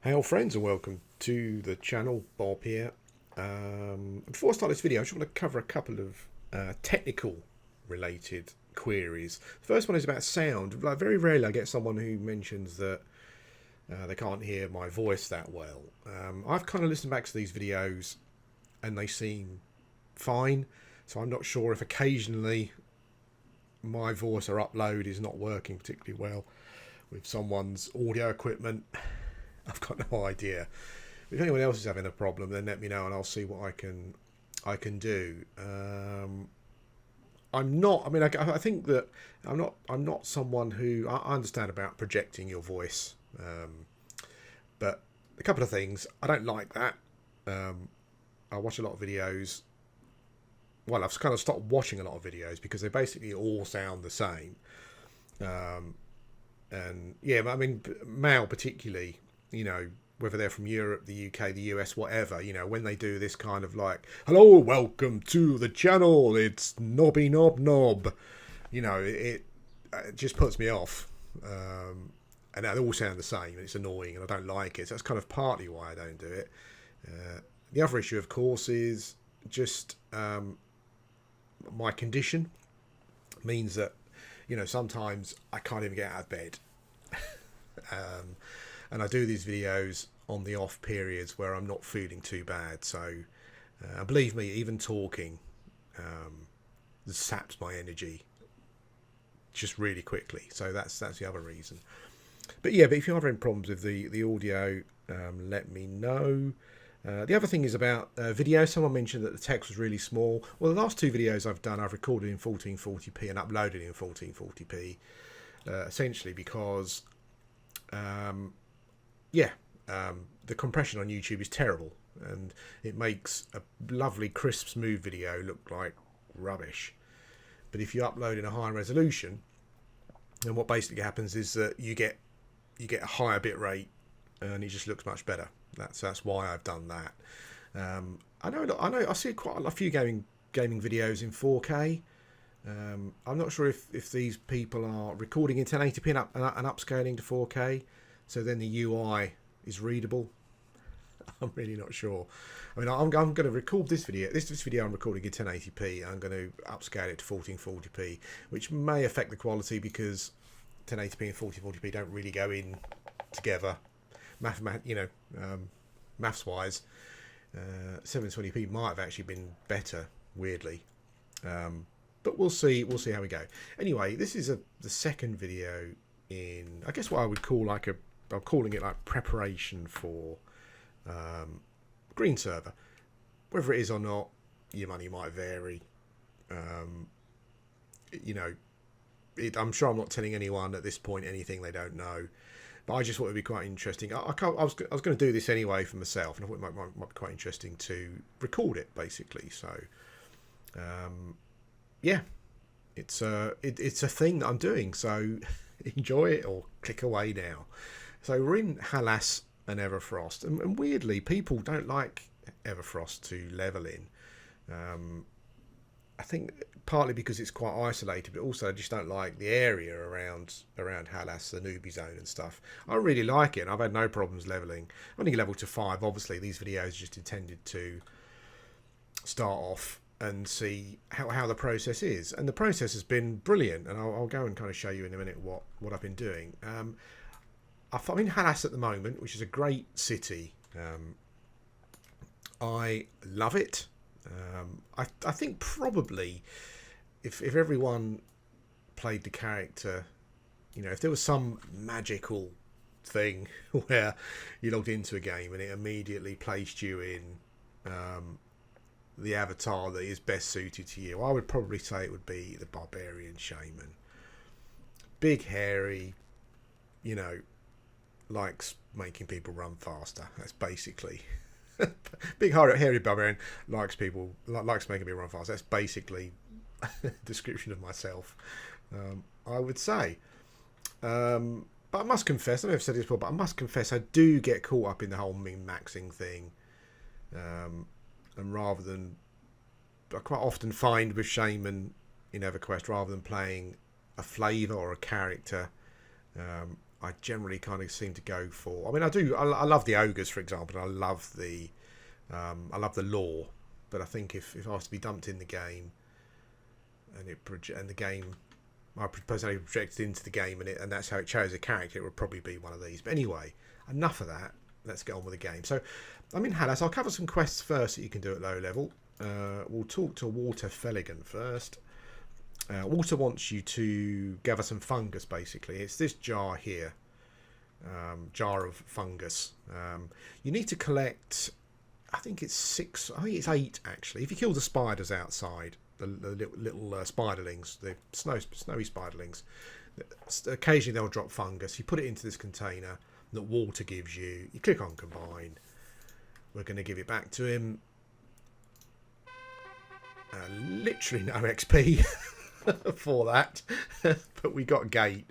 Hey all friends, and welcome to the channel. Bob here. Before I start this video, I just want to cover a couple of technical related queries. The first one is about sound. Like, very rarely I get someone who mentions that they can't hear my voice that well. I've kind of listened back to these videos and they seem fine, so I'm not sure if occasionally my voice or upload is not working particularly well with someone's audio equipment. I've got no idea. If anyone else is having a problem, then let me know and I'll see what I can do. I'm not. I mean, I think that I'm not someone who I understand about projecting your voice, but a couple of things I don't like that. I watch a lot of videos. Well, I've kind of stopped watching a lot of videos because they basically all sound the same. And yeah, I mean, male particularly. You know, whether they're from Europe, the UK, the US, whatever, you know, when they do this kind of like, hello, welcome to the channel, it's Nobby Knob Knob, you know, it just puts me off. And they all sound the same, and it's annoying, and I don't like it. So that's kind of partly why I don't do it. The other issue, of course, is just my condition means that, you know, sometimes I can't even get out of bed. And I do these videos on the off periods where I'm not feeling too bad. So believe me, even talking saps my energy just really quickly. So that's the other reason. But yeah, but if you are having problems with the audio, let me know. The other thing is about video. Someone mentioned that the text was really small. Well, the last two videos I've done, I've recorded in 1440p and uploaded in 1440p, essentially because the compression on YouTube is terrible, and it makes a lovely, crisp, smooth video look like rubbish. But if you upload in a higher resolution, then what basically happens is that you get a higher bit rate, and it just looks much better. That's why I've done that. I know. I see quite a few gaming videos in 4K. I'm not sure if these people are recording in 1080p and upscaling to 4K, so then the UI is readable. I'm really not sure. I mean, I'm going to record this video. This video I'm recording in 1080p. I'm going to upscale it to 1440p, which may affect the quality because 1080p and 1440p don't really go in together. Maths wise, 720p might have actually been better. Weirdly. But we'll see how we go. Anyway, this is the second video in, I guess, what I would call I'm calling it like preparation for green server. Whether it is or not, your money might vary. You know, I'm sure I'm not telling anyone at this point anything they don't know. But I just thought it would be quite interesting. I was going to do this anyway for myself, and I thought it might be quite interesting to record it, basically. So, yeah, it's a thing that I'm doing. So enjoy it or click away now. So we're in Halas and Everfrost, and weirdly, people don't like Everfrost to level in. I think partly because it's quite isolated, but also I just don't like the area around Halas, the newbie zone and stuff. I really like it, and I've had no problems leveling. I'm only leveled to 5. Obviously, these videos are just intended to start off and see how the process is, and the process has been brilliant. And I'll go and kind of show you in a minute what I've been doing. I'm in Halas at the moment, which is a great city. I love it. I think probably if everyone played the character, you know, if there was some magical thing where you logged into a game and it immediately placed you in the avatar that is best suited to you, I would probably say it would be the barbarian shaman. Big, hairy, you know, likes making people run faster. That's basically big, hairy barbarian likes making people run faster. That's basically a description of myself, I would say. But I must confess, I know I've said this before, but I must confess I do get caught up in the whole min-maxing thing. And rather than, I quite often find with Shaman in Everquest, rather than playing a flavour or a character, I generally kind of seem to go for. I mean, I love the ogres, for example. I love the lore, but I think if I was to be dumped in the game, and the game, my personality projected into the game, and that's how it chose a character, it would probably be one of these. But anyway, enough of that. Let's get on with the game. So I'm in Halas. I'll cover some quests first that you can do at low level. We'll talk to Walter Felligan first. Walter wants you to gather some fungus, basically. It's this jar here. Jar of fungus. You need to collect, I think it's 6, I think it's 8 actually. If you kill the spiders outside, the little spiderlings, the snowy spiderlings, occasionally they'll drop fungus. You put it into this container that Walter gives you. You click on combine. We're going to give it back to him. Literally no XP for that, but we got a gate,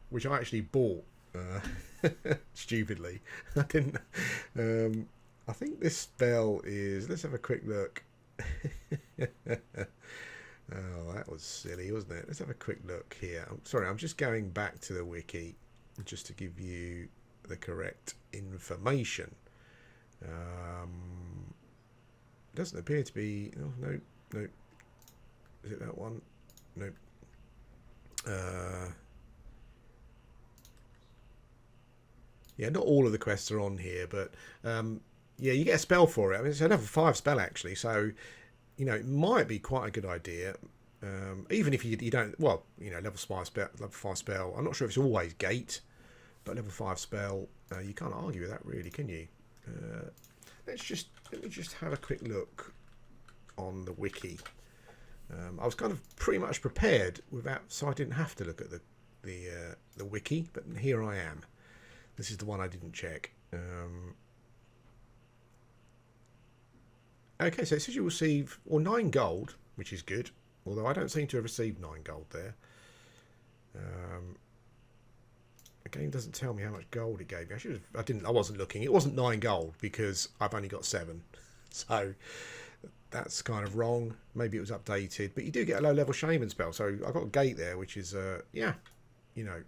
which I actually bought stupidly. I didn't. I think this spell is. Let's have a quick look. Oh, that was silly, wasn't it? Let's have a quick look here. I'm sorry, I'm just going back to the wiki just to give you the correct information. Doesn't appear to be. Oh, no. Is it that one? No. Yeah, not all of the quests are on here, but yeah, you get a spell for it. I mean, it's a level 5 spell actually, so you know it might be quite a good idea. Even if you don't, well, you know, level 5 spell. I'm not sure if it's always gate, but level 5 spell, you can't argue with that, really, can you? Let me just have a quick look on the wiki. I was kind of pretty much prepared so I didn't have to look at the wiki, but here I am. This is the one I didn't check. Okay, so it says you receive 9 gold, which is good. Although I don't seem to have received 9 gold there. The game doesn't tell me how much gold it gave me. I wasn't looking. It wasn't 9 gold because I've only got 7. So that's kind of wrong. Maybe it was updated. But you do get a low-level shaman spell. So I got a gate there, which is, yeah, you know.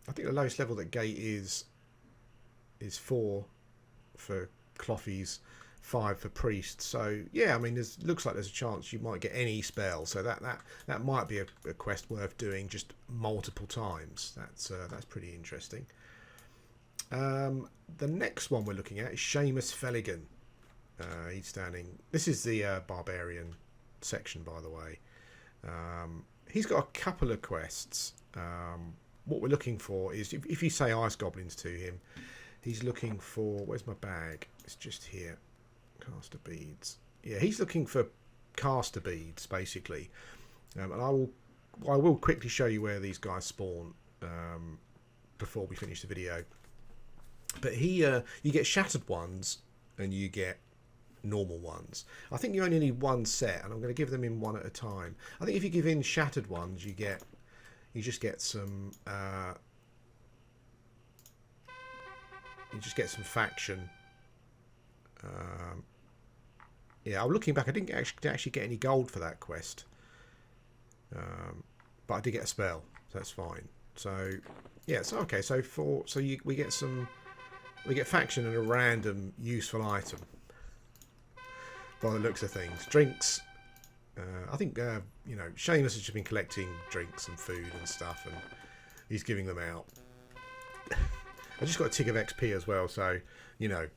I think the lowest level that gate is 4 for clothies, 5 for priests. So yeah, I mean, looks like there's a chance you might get any spell. So that might be a quest worth doing just multiple times. That's pretty interesting. The next one we're looking at is Seamus Felligan. He's standing. This is the barbarian section, by the way. He's got a couple of quests. What we're looking for is if you say ice goblins to him, he's looking for. Where's my bag? It's just here. Caster beads. Yeah, he's looking for caster beads basically, and I will quickly show you where these guys spawn before we finish the video. But you get shattered ones and you get normal ones. I think you only need one set, and I'm going to give them in one at a time. I think if you give in shattered ones, you just get some faction. Yeah, I'm looking back. I didn't actually get any gold for that quest, but I did get a spell, so that's fine. So yeah, so okay. So we get faction and a random useful item. By the looks of things, drinks. I think you know, Seamus has just been collecting drinks and food and stuff, and he's giving them out. I just got a tick of XP as well, so you know,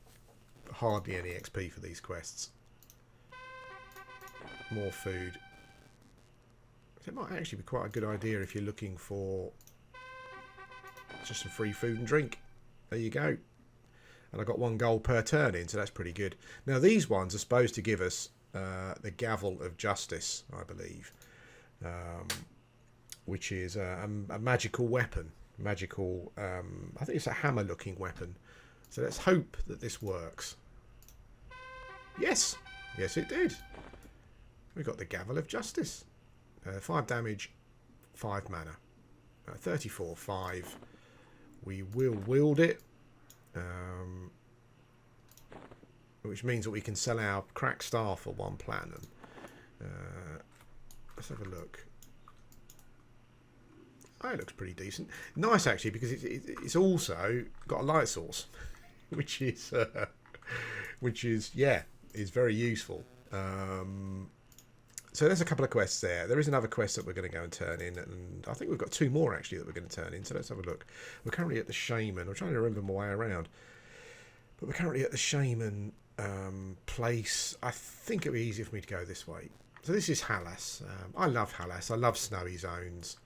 hardly any XP for these quests. More food. So it might actually be quite a good idea if you're looking for just some free food and drink. There you go. And I got 1 gold per turn in, so that's pretty good. Now these ones are supposed to give us the Gavel of Justice, I believe, which is a magical weapon. Magical, I think it's a hammer-looking weapon. So let's hope that this works. Yes, yes it did. We got the Gavel of Justice. 5 damage, 5 mana. 34, 5. We will wield it. Which means that we can sell our cracked staff for 1 platinum. Let's have a look. Oh, it looks pretty decent. Nice, actually, because it's also got a light source, which is yeah, is very useful. So there's a couple of quests there. There is another quest that we're going to go and turn in, and I think we've got 2 more actually that we're going to turn in. So let's have a look. We're currently at the Shaman. I'm trying to remember my way around, but we're currently at the Shaman place. I think it'd be easier for me to go this way. So this is Halas. I love Halas. I love snowy zones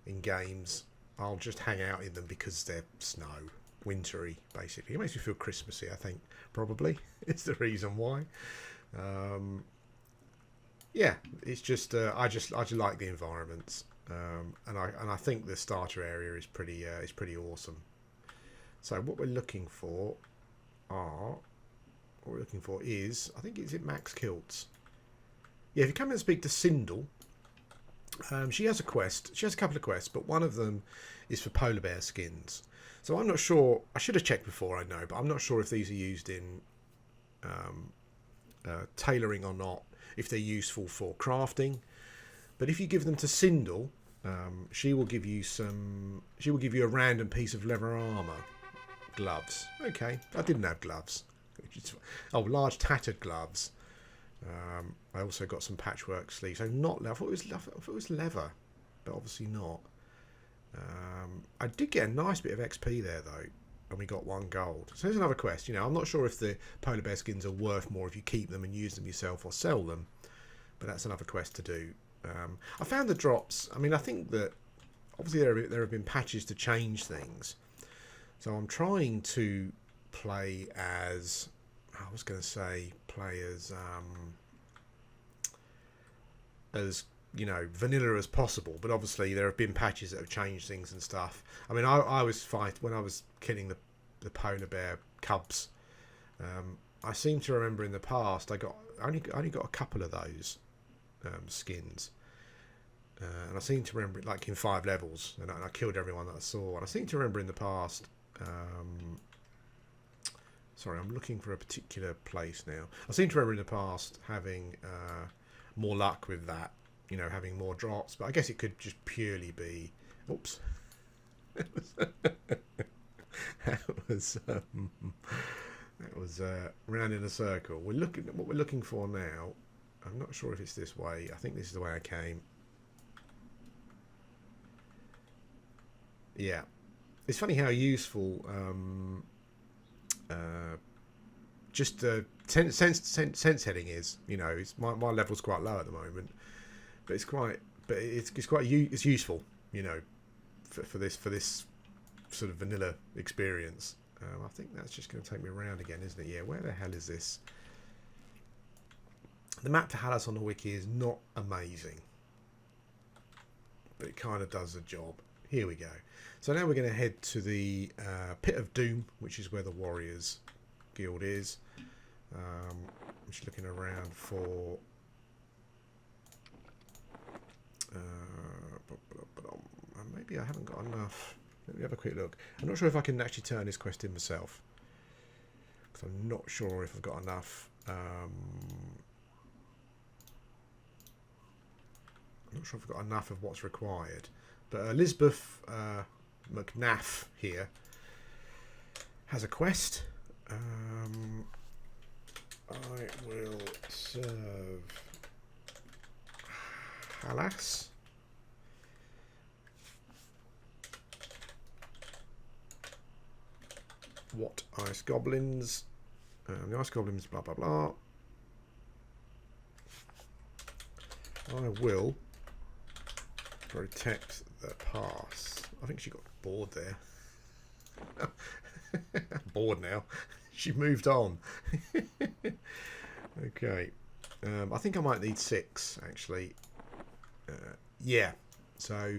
in games. I'll just hang out in them because they're snow, wintry, basically. It makes me feel Christmassy, I think, probably. It's the reason why. Yeah, it's just I just like the environments, and I think the starter area is pretty awesome. So what we're looking for is, I think, is it Max Kilts? Yeah, if you come and speak to Sindel, she has a quest. She has a couple of quests, but one of them is for polar bear skins. So I'm not sure. I should have checked before, I know, but I'm not sure if these are used in tailoring or not. If they're useful for crafting, but if you give them to Sindel, she will give you some. She will give you a random piece of leather armor, gloves. Okay, I didn't have gloves. Large tattered gloves. I also got some patchwork sleeves. So not leather. I thought it was leather, but obviously not. I did get a nice bit of XP there though, and we got 1 gold. So there's another quest. I'm not sure if the polar bear skins are worth more if you keep them and use them yourself or sell them, but that's another quest to do. I found the drops. I mean, I think that obviously there have been patches to change things, so I'm trying to play as, I was going to say play as vanilla as possible, but obviously there have been patches that have changed things and stuff. I mean, I was when I was killing the polar bear cubs. I seem to remember in the past I only got a couple of those skins, and I seem to remember it like in 5 levels, and I killed everyone that I saw. And I seem to remember in the past. Sorry, I'm looking for a particular place now. I seem to remember in the past having more luck with that. Having more drops, but I guess it could just purely be. Oops. that was round in a circle. We're looking at what we're looking for now. I'm not sure if it's this way. I think this is the way I came. Yeah, it's funny how useful just sense heading is. It's my level's quite low at the moment. But it's useful, for this sort of vanilla experience. I think that's just going to take me around again, isn't it? Yeah, where the hell is this? The map for Halas on the wiki is not amazing, but it kind of does the job. Here we go. So now we're going to head to the Pit of Doom, which is where the Warriors Guild is. I'm just looking around for. Maybe I haven't got enough. Let me have a quick look. I'm not sure if I can actually turn this quest in myself, because I'm not sure if I've got enough. I'm not sure if I've got enough of what's required. But Elizabeth McNaff here has a quest. I will serve Halas. What ice goblins? The ice goblins, blah blah blah. I will protect the pass. I think she got bored there. Bored now. She moved on. Okay. I think I might need 6 actually. Yeah. So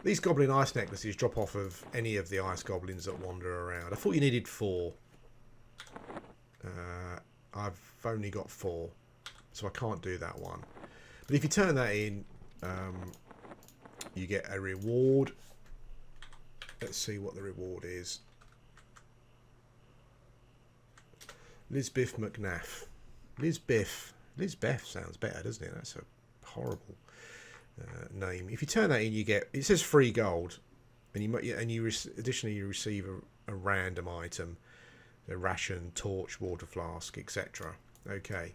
these Goblin Ice Necklaces drop off of any of the ice goblins that wander around. I thought you needed 4. I've only got 4, so I can't do that one. But if you turn that in, you get a reward. Let's see what the reward is. Lizbeth McNaff. Lizbeth sounds better, doesn't it? That's a horrible. name. If you turn that in, you get, it says free gold, and additionally you receive a random item, a ration, torch, water flask, etc. Okay.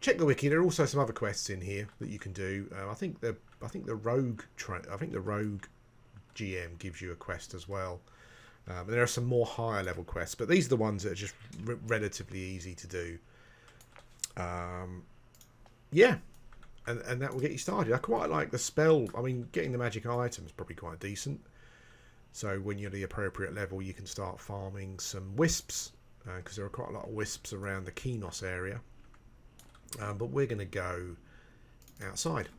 Check the wiki. There are also some other quests in here that you can do. I think the rogue GM gives you a quest as well. And there are some more higher level quests, but these are the ones that are just relatively easy to do. Yeah, and that will get you started. I quite like the spell. I mean, getting the magic item is probably quite decent. So when you're the appropriate level, you can start farming some wisps, because there are quite a lot of wisps around the Kenos area. But we're going to go outside.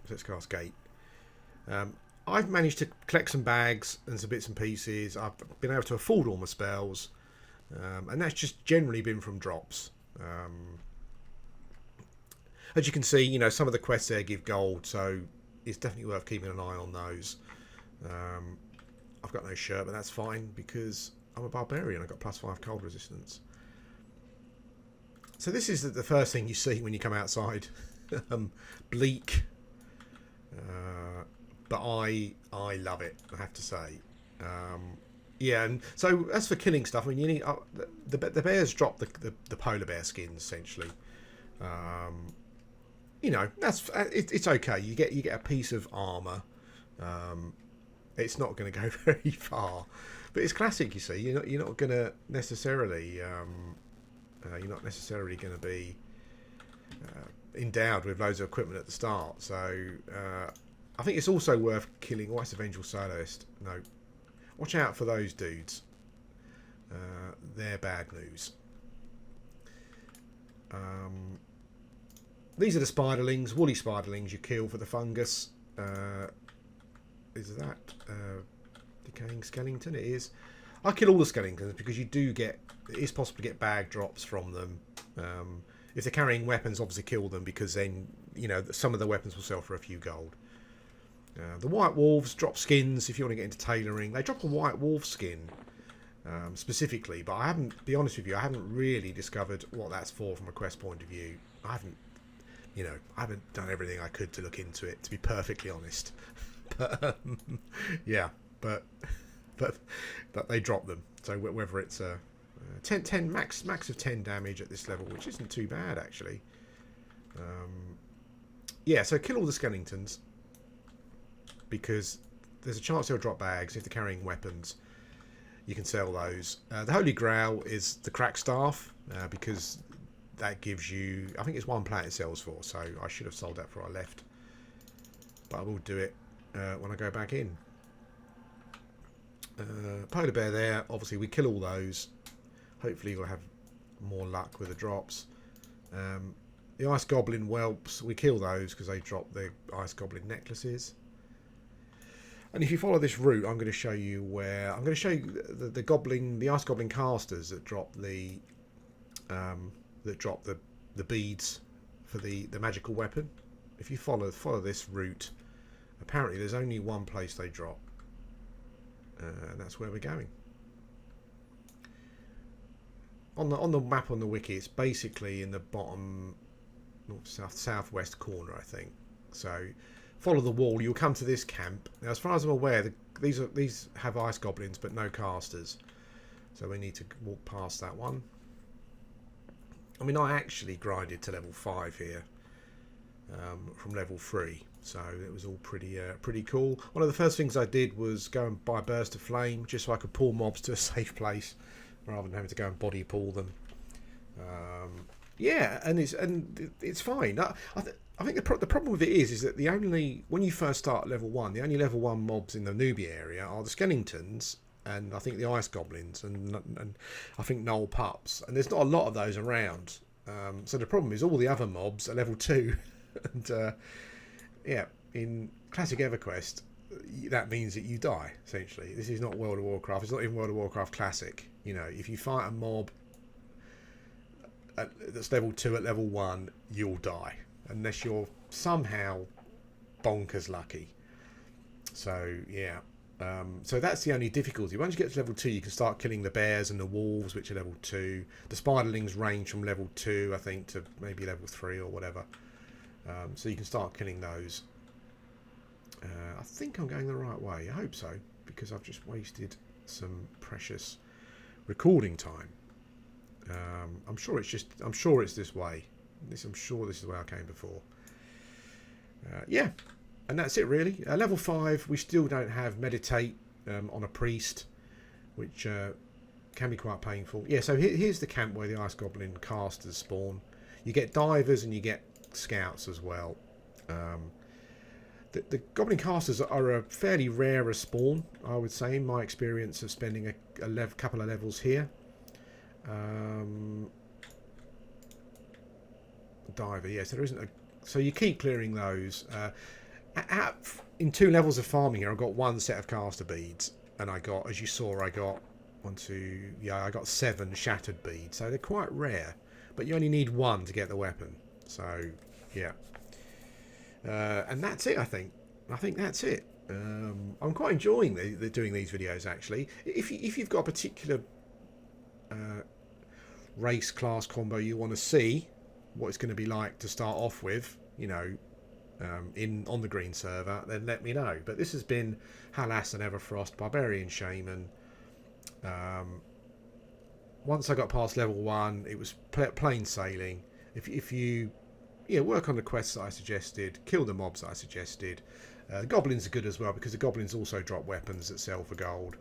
So let's cast Gate. I've managed to collect some bags and some bits and pieces. I've been able to afford all my spells. And that's just generally been from drops. As you can see, you know, some of the quests there give gold, so it's definitely worth keeping an eye on those. I've got no shirt, but that's fine because I'm a barbarian. I've got +5 cold resistance. So this is the first thing you see when you come outside. Bleak. But I love it, I have to say. Yeah, and so as for killing stuff, I mean, you need the bears drop the polar bear skins essentially. You know, it's okay. You get a piece of armor. It's not going to go very far, but it's classic. You see, you're not going to necessarily going to be endowed with loads of equipment at the start. So I think it's also worth killing. What's the Vengeful Soloist? No, watch out for those dudes. They're bad news. These are the Spiderlings, woolly Spiderlings you kill for the fungus. Is that Decaying Skeleton? It is. I kill all the Skeletons because it is possible to get bag drops from them. If they're carrying weapons, obviously kill them because then, you know, some of the weapons will sell for a few gold. The White Wolves drop skins if you want to get into tailoring. They drop a White Wolf skin specifically, but I haven't really discovered what that's for from a quest point of view. I haven't done everything I could to look into it, to be perfectly honest. But but they drop them. So whether it's a 10 max of 10 damage at this level, which isn't too bad actually. Yeah, so kill all the skeletons because there's a chance they'll drop bags. If they're carrying weapons, you can sell those. The Holy Grail is the crack staff because that gives you, I think it's 1 planet it sells for, so I should have sold that before I left, but I will do it when I go back in. Polar bear there, obviously we kill all those. Hopefully you'll have more luck with the drops. The ice goblin whelps, we kill those because they drop the ice goblin necklaces. And if you follow this route, I'm going to show you where I'm going to show you the ice goblin casters that drop the beads for the magical weapon. If you follow this route, apparently there's only one place they drop, and that's where we're going. On the map on the wiki, it's basically in the bottom north southwest corner, I think. So follow the wall, you'll come to this camp. Now, as far as I'm aware, these have ice goblins but no casters, so we need to walk past that one. I mean, I actually grinded to level 5 here from level 3, so it was all pretty cool. One of the first things I did was go and buy Burst of Flame just so I could pull mobs to a safe place rather than having to go and body pull them. Yeah, and it's fine. I think the problem with it is that when you first start at level 1, the only level 1 mobs in the newbie area are the skeletons, and I think the ice goblins, and I think Knoll pups, and there's not a lot of those around. So the problem is all the other mobs are level 2, and yeah, in classic Everquest, that means that you die essentially. This is not World of Warcraft. It's not even World of Warcraft Classic. You know, if you fight a mob that's level 2 at level 1, you'll die unless you're somehow bonkers lucky. So yeah. So that's the only difficulty. Once you get to level 2, you can start killing the bears and the wolves, which are level 2. The Spiderlings range from level 2, I think, to maybe level 3 or whatever. So you can start killing those. I think I'm going the right way. I hope so, because I've just wasted some precious recording time. I'm sure it's this way. I'm sure this is the way I came before. Yeah, and that's it really. Level 5, we still don't have meditate on a priest, which can be quite painful. Yeah, so here's the camp where the Ice Goblin casters spawn. You get divers and you get scouts as well. The Goblin casters are a fairly rare spawn, I would say, in my experience of spending a couple of levels here. Diver, yeah, so there isn't a... So you keep clearing those. In 2 levels of farming here, I got 1 set of caster beads, and I got, as you saw, I got I got 7 shattered beads. So they're quite rare, but you only need 1 to get the weapon. So yeah, and that's it. I think that's it. I'm quite enjoying doing these videos actually. If you've got a particular race class combo you want to see what it's going to be like to start off with, you know, on the green server, then let me know. But this has been Halas and Everfrost Barbarian Shaman. Once I got past level 1, it was plain sailing. If you work on the quests that I suggested, kill the mobs that I suggested. The goblins are good as well, because the goblins also drop weapons that sell for gold.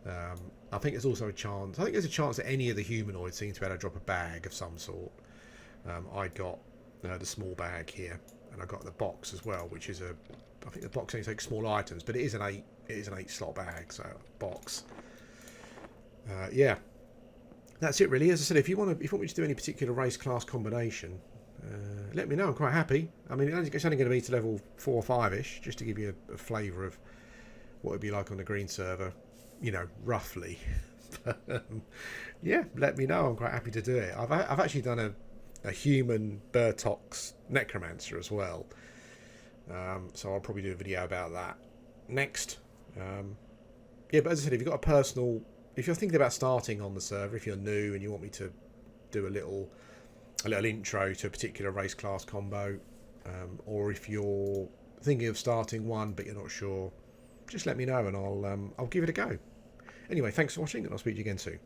I think there's also a chance. I think there's a chance that any of the humanoids seem to be able to drop a bag of some sort. I got the small bag here, and I got the box as well, which is I think the box only takes small items, but it is an 8 slot bag, so box. Yeah, that's it really. As I said, if you want me to do any particular race class combination, let me know. I'm quite happy. I mean, it's only going to be to level 4 or 5ish, just to give you a flavour of what it'd be like on the green server, you know, roughly. Yeah, let me know. I'm quite happy to do it. I've actually done a human Burtox necromancer as well, so I'll probably do a video about that next. Yeah, but as I said, if you've got if you're thinking about starting on the server, if you're new and you want me to do a little intro to a particular race class combo, or if you're thinking of starting one but you're not sure, just let me know and I'll give it a go. Anyway, thanks for watching, and I'll speak to you again soon.